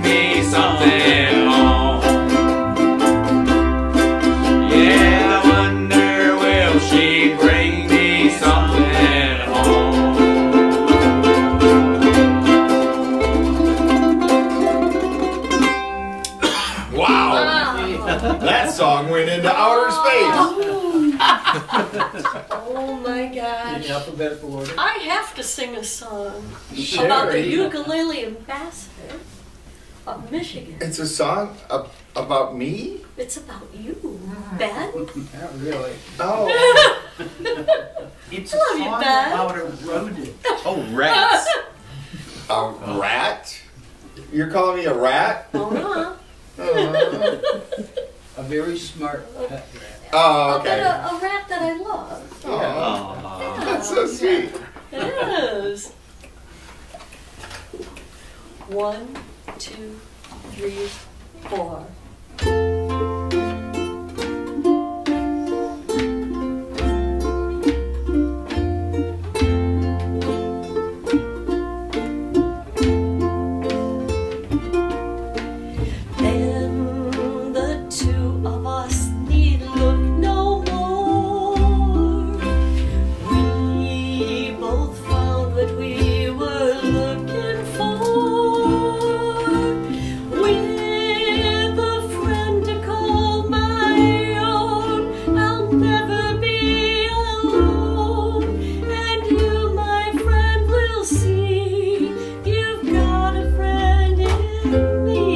bring me something home. Yeah, I wonder will she bring me something home. Wow. That song went into outer space. Oh my In gosh. alphabetical order. I have to sing a song Sure. about the ukulele ambassador of Michigan. It's a song about me? It's about you, Ben. Not really. Oh. It's a Love you, song Ben. about a rodent. Oh, rats. A rat? You're calling me a rat? Uh-huh. A very smart pet rat. Oh, But okay. a rat that I love. Oh, Aw. that's so sweet. It is. 1, 2, 3, 4. And the two of us need look no more. We both found what we were looking for. With a friend to call my own, I'll never be alone. And you, my friend, will see you've got a friend in me.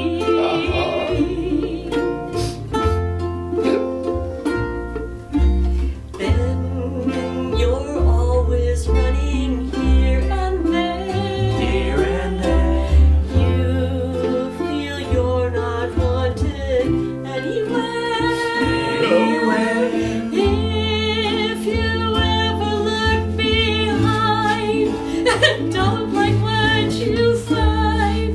Then you're always running here and there. Here and there. You feel you're not wanted anywhere. If you ever look behind and don't like what you find,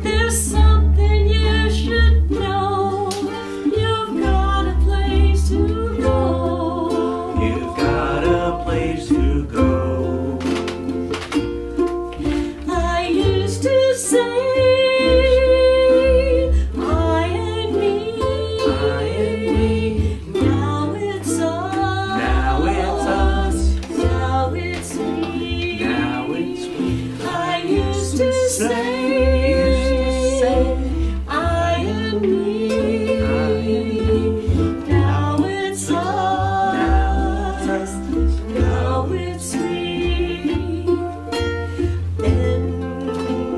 there's something you should know. You've got a place to go. You've got a place to go. I used to say, I and me. I and me. Now it's us. Now it's us. Now it's me. Now it's we. I used to say, I and me. Now it's us. Now it's we. Then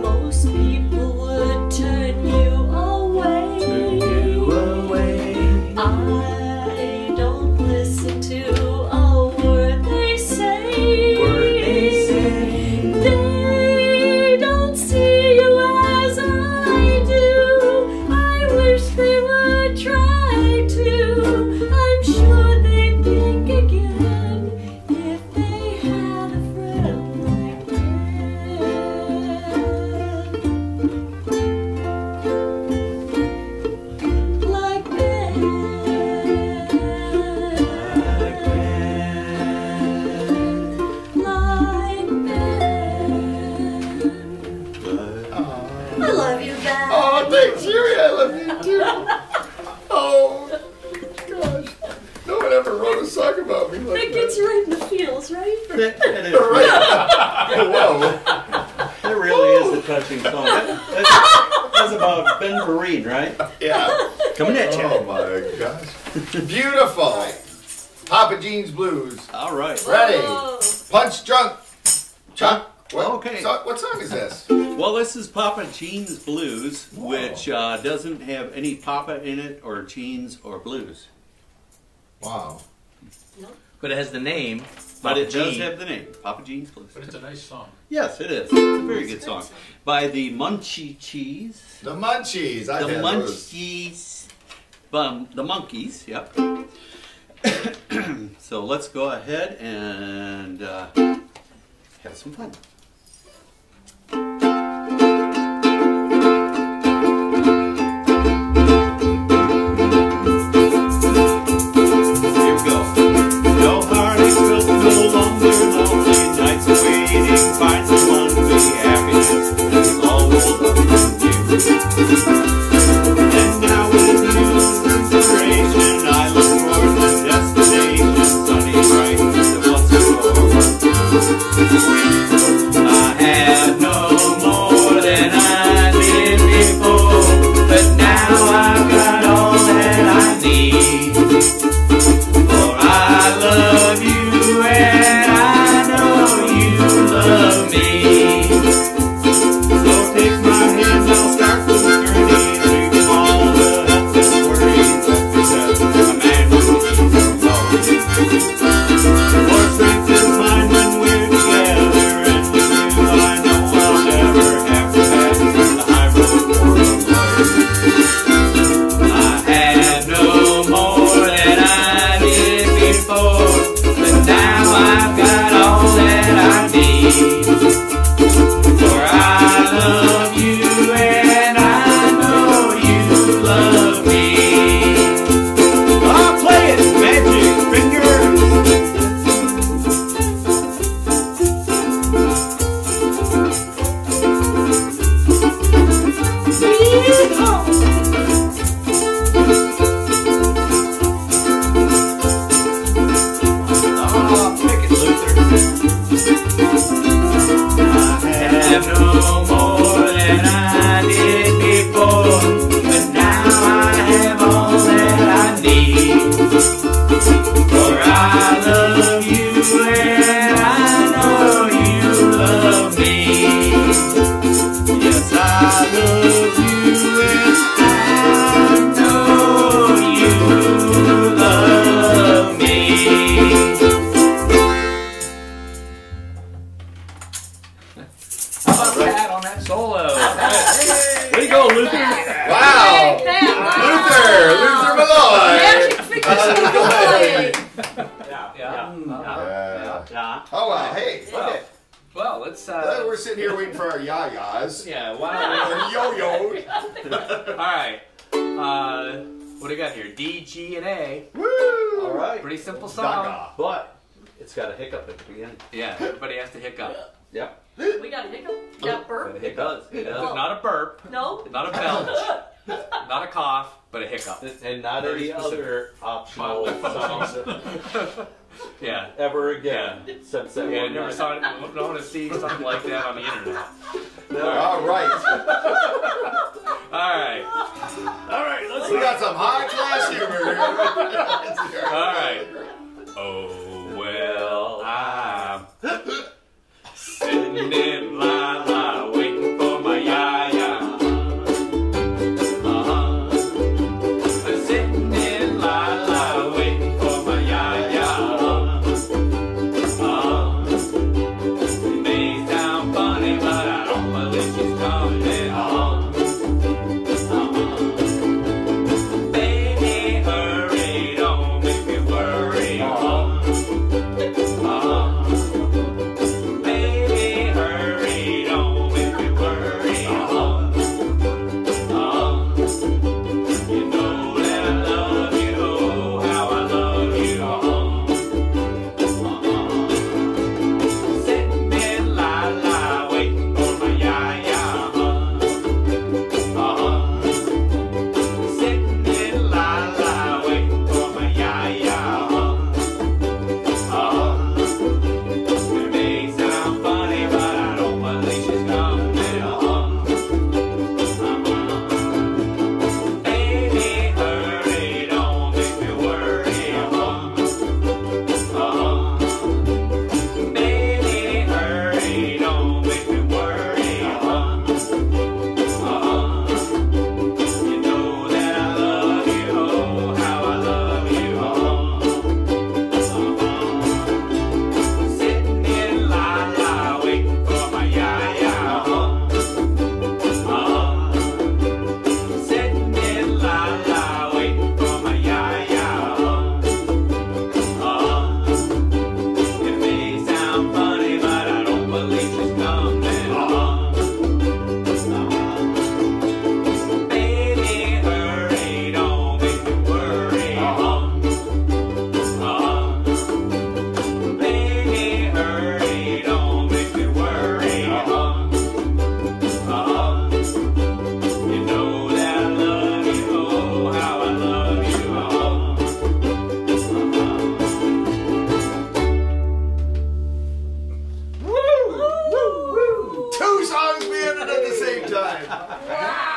most people would turn you away. You away. I don't listen to a word they say. Word they say. They don't see you as I do. I wish they would try to. I'm sure they'd think again if they had a friend like Ben. Like Ben. I love you, Ben. Oh, thanks, Yuri. I love you too. Oh, gosh. No one ever wrote a song about me like That gets you right in the feels, right? Whoa. That really is a touching song. That's about Ben Vereen, right? Yeah. Coming at you. Oh, my gosh. Beautiful. Papa Jean's Blues. All right. Ready. Whoa. Punch drunk. Chuck. What, Okay. What song is this? Well, this is Papa Jean's Blues, which doesn't have any Papa in it, or jeans, or blues. Wow. But it has the name. But it does Gene. have the name, Papa Jean's Blues. But it's a nice song. Yes, it is. It's a very good song. By the Munchie Cheese. The Munchies. I've The had those. Munchies. The Monkeys, yep. So let's go ahead and have some fun. Here we go. No heartaches will no longer lonely nights of waiting. Find someone to be happiness. It's all rolled up in you. And now with new inspiration, I look toward the destination, sunny, bright, that was before. I have no more than I did before, but now I've got all that I need. For I love you and I know you love me. So take my hand, I'll start the journey, leave all the helpless worries that beset a man who needs our love. For strength is mine when we're together, and with you I know I'll never have to pass the high road for love. I have no more than I did before, but now I've got all that I need. For I love you and I know you love me. I'll play it, magic fingers. Oh, pick it, Luther. I have no more than I did before, but now I have all that I need. For I love you and I know you love me. Yes, I love you and I know you love me. How about that on that solo? Way to go, Luther! Wow! Luther Malloy! Magic fingers. Yeah. Oh wow, hey, okay. Well, let's. We're sitting here waiting for our yayas. Yeah. Wow. Yo-yo. All right. What do we got here? D, G, and A. Woo! All right. Pretty simple song. Gaga. But it's got a hiccup at the beginning. Yeah. Everybody has to hiccup. Yep. We got a hiccup. You got a burp. It does. It does. Not a burp. No. Not a belch. Not a cough. But a hiccup. And not Very any specific. other optional songs Yeah. ever again since that Yeah. one Never night. saw it. Don't want to see something like that on the internet. All right. All right. All right, let's We got some high class humor here. All right. Oh well, I'm sitting in la la waiting for my yaya. I'm sitting in la la waiting for my yaya. It may sound funny, but I don't believe she's coming on. Baby, hurry, don't make me worry.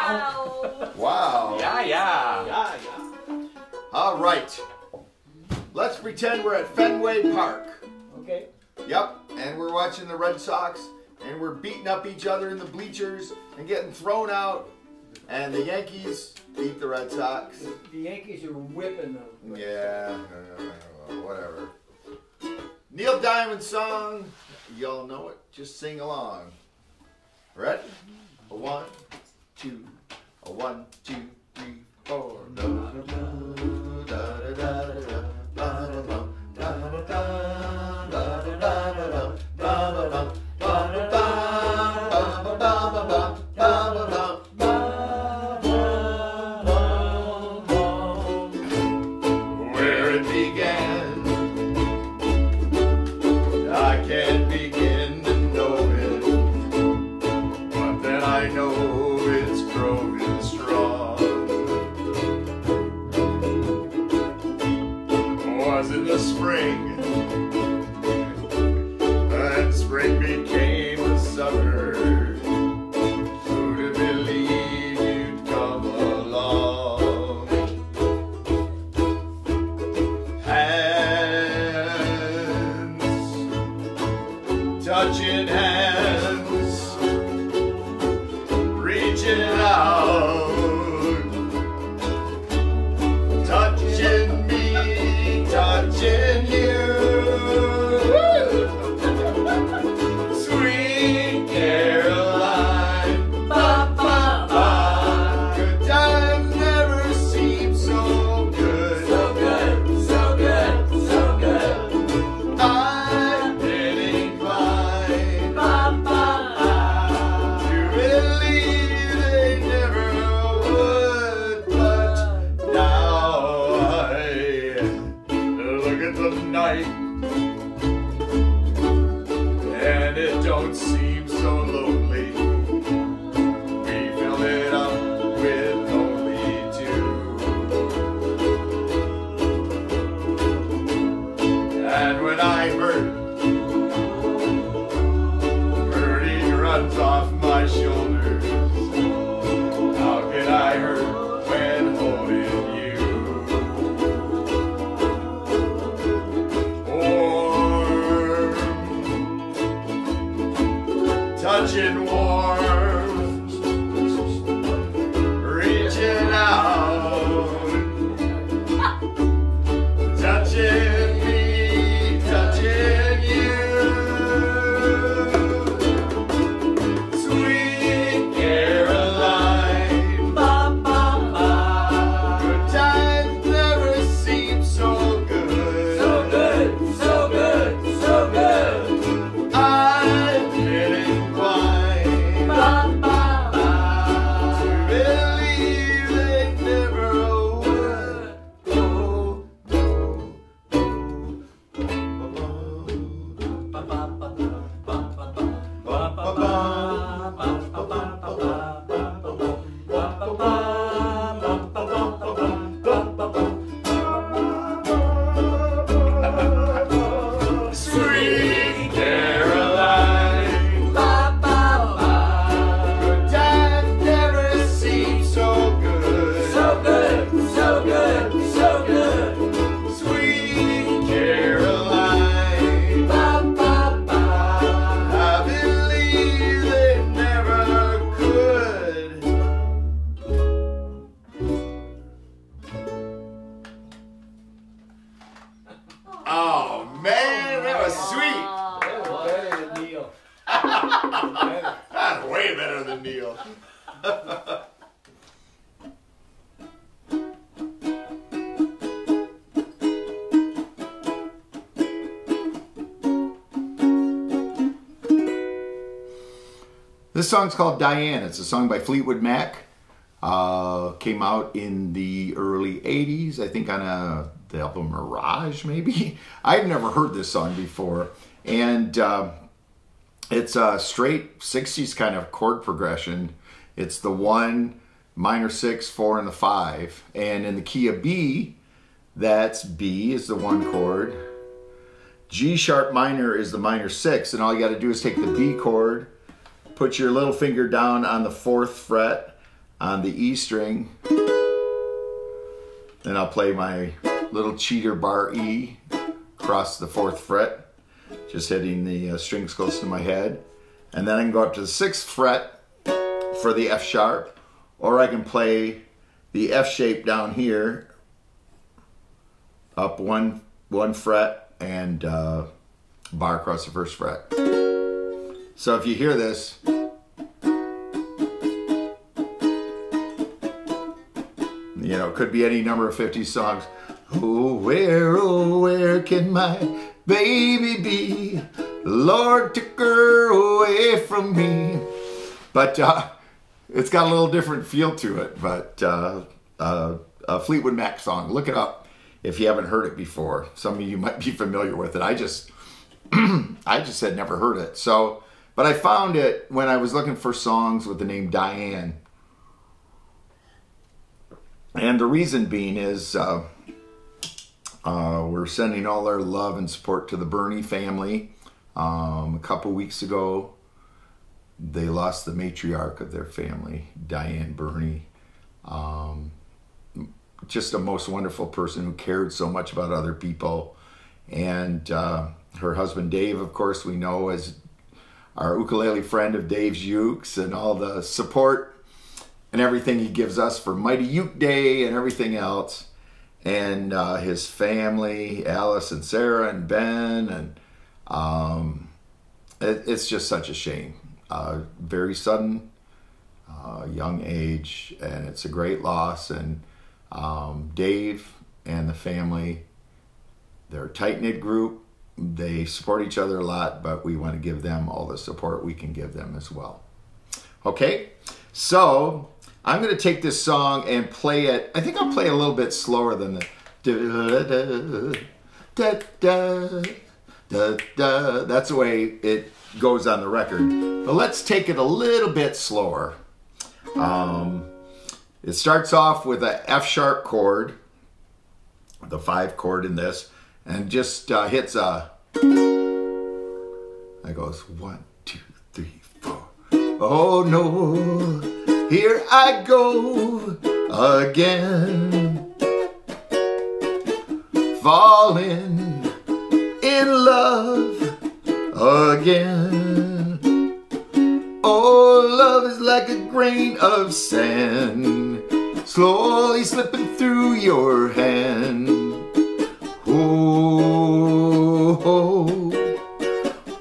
Wow. Wow. Yeah, yeah. Yeah, yeah. All right. Let's pretend we're at Fenway Park. Okay. Yep, and we're watching the Red Sox, and we're beating up each other in the bleachers and getting thrown out, and the Yankees beat the Red Sox. The Yankees are whipping them. Yeah, whatever. Neil Diamond song, y'all know it, just sing along. Ready? A 1, 2, a 1, 2, 3, 4. Where it began, I can't begin to know it, but then I know it's growing strong. Was in the spring, and spring became the summer. Who'd have believed you'd come along? Hands, touching hands, reaching out, touching me, touching you. Sweet Caroline, ba ba ba. Good times never seem so good. So good, so good, so good. I've been inclined, ba ba ba, to believe they never would, but now I look at the night, and it don't seem so lonely. We fill it up with only two. And when I hurt, hurting runs off my shoulders. How can I hurt when holding you? Warm, touching warm, reaching out, touching me, touching you. Sweet Caroline, ba ba ba. Good times never seem so good. So good, so good, so good. I've been inclined, ba ba ba, to believe they never would. Oh, Sweet Caroline, ba ba ba. Good times never seem so good. So good, so good, so good. Sweet Caroline, ba ba ba. I believe they never could. Oh man, that was sweet. That was better than Neil. That's way better than Neil. This song's called Diane. It's a song by Fleetwood Mac. Came out in the early 80s, I think on the album Mirage, maybe. I've never heard this song before. And it's a straight 60s kind of chord progression. It's the 1, minor 6, 4, and the 5. And in the key of B, that's B is the 1 chord. G sharp minor is the minor 6. And all you got to do is take the B chord, put your little finger down on the 4th fret on the E string. Then I'll play my little cheater bar E across the 4th fret, just hitting the strings close to my head. And then I can go up to the 6th fret for the F sharp, or I can play the F shape down here, up one fret and bar across the 1st fret. So if you hear this, you know, it could be any number of 50s songs. Oh, where can my baby be? Lord took her away from me. But it's got a little different feel to it. But a Fleetwood Mac song. Look it up if you haven't heard it before. Some of you might be familiar with it. I just had never heard it. So, but I found it when I was looking for songs with the name Diane. And the reason being is we're sending all our love and support to the Burney family. A couple weeks ago, they lost the matriarch of their family, Diane Burney. Just a most wonderful person who cared so much about other people. And her husband Dave, of course, we know as our ukulele friend of Dave's Ukes, and all the support and everything he gives us for Mighty Uke Day and everything else. And his family, Alice and Sarah and Ben, and it's just such a shame. Very sudden, young age, and it's a great loss. And Dave and the family, they're a tight-knit group. They support each other a lot, but we want to give them all the support we can give them as well. Okay, so I'm going to take this song and play it. I think I'll play a little bit slower than the da da da da. That's the way it goes on the record. But let's take it a little bit slower. It starts off with a F sharp chord, the 5 chord in this, and just hits a. It goes 1, 2, 3, 4. Oh no, here I go again, falling in love again. Oh, love is like a grain of sand, slowly slipping through your hand. Oh, oh,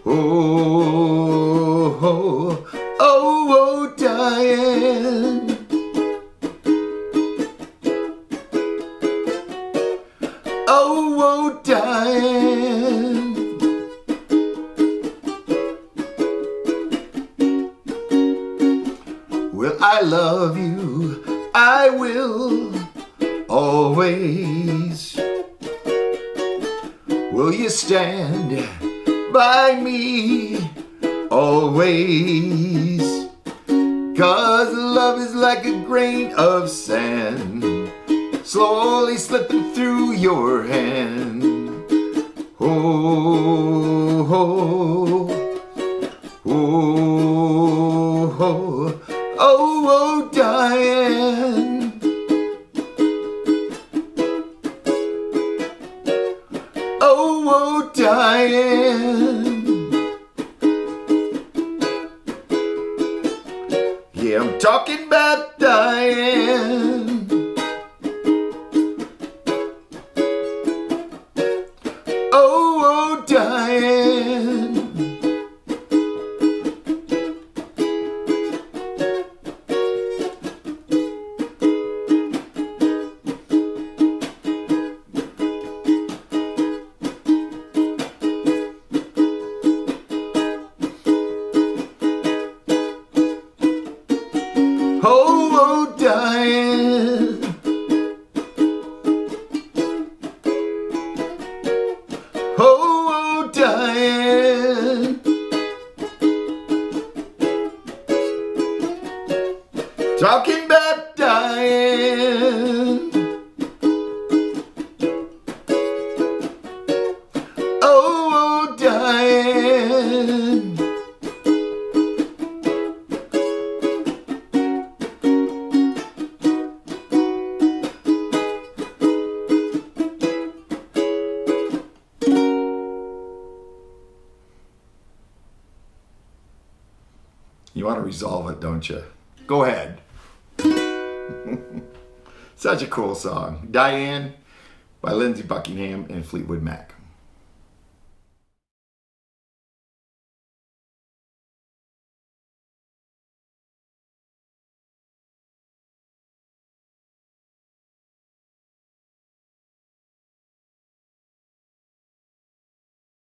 oh, oh, oh, oh, Diane. Oh, oh, Diane. Will I love you? I will always. Will you stand by me always? 'Cause love is like a grain of sand, slowly slipping through your hand. Oh, oh, oh, oh, oh, oh, Diane. Oh, oh, Diane. Yeah, I'm talking about Diane. Oh, oh, Diane. You want to resolve it, don't you? Go ahead. Such a cool song. Diane by Lindsey Buckingham and Fleetwood Mac.